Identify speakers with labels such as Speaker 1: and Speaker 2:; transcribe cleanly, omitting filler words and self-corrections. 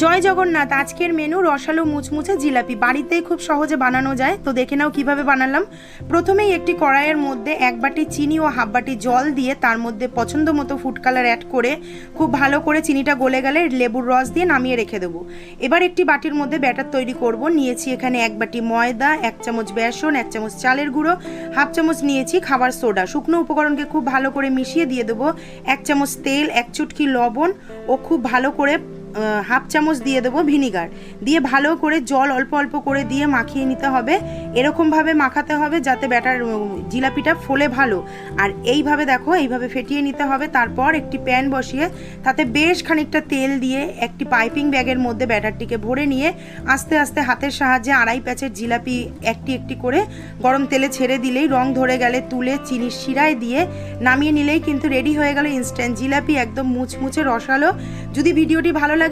Speaker 1: জয় জগন্নাথ। আজকের মেনু রসালো মুচমুচে জিলাপি, বাড়িতেই খুব সহজে বানানো যায়। তো দেখে নাও কিভাবে বানালাম। প্রথমেই একটি কড়াইয়ের মধ্যে 1 বাটি চিনি ও হাফ বাটি জল দিয়ে তার মধ্যে পছন্দ মতো ফুড কালার অ্যাড করে খুব ভালো করে চিনিটা গলে গেলে লেবুর রস দিয়ে নামিয়ে রেখে দেবো। এবার একটি বাটির মধ্যে ব্যাটার তৈরি করব। নিয়েছি এখানে 1 বাটি ময়দা, 1 চামচ বেসন, 1 চামচ চালের গুঁড়ো, হাফ চামচ নিয়েছি খাবার সোডা। শুকনো উপকরণকে খুব ভালো করে মিশিয়ে দিয়ে দেবো 1 চামচ তেল, 1 চুটকি লবণ ও খুব ভালো করে হাফ চামচ দিয়ে দেবো ভিনিগার। দিয়ে ভালো করে জল অল্প অল্প করে দিয়ে মাখিয়ে নিতে হবে। এরকমভাবে মাখাতে হবে যাতে ব্যাটার জিলাপিটা ফোলে ভালো। আর এইভাবে দেখো, এইভাবে ফেটিয়ে নিতে হবে। তারপর একটি প্যান বসিয়ে তাতে বেশ খানিকটা তেল দিয়ে একটি পাইপিং ব্যাগের মধ্যে ব্যাটারটিকে ভরে নিয়ে আস্তে আস্তে হাতের সাহায্যে 2.5 প্যাচের জিলাপি একটি একটি করে গরম তেলে ছেড়ে দিলেই, রং ধরে গেলে তুলে চিনির শিরায় দিয়ে নামিয়ে নিলেই কিন্তু রেডি হয়ে গেল ইনস্ট্যান্ট জিলাপি, একদম মুচমুচে রসালো। যদি ভিডিওটি ভালো লাগে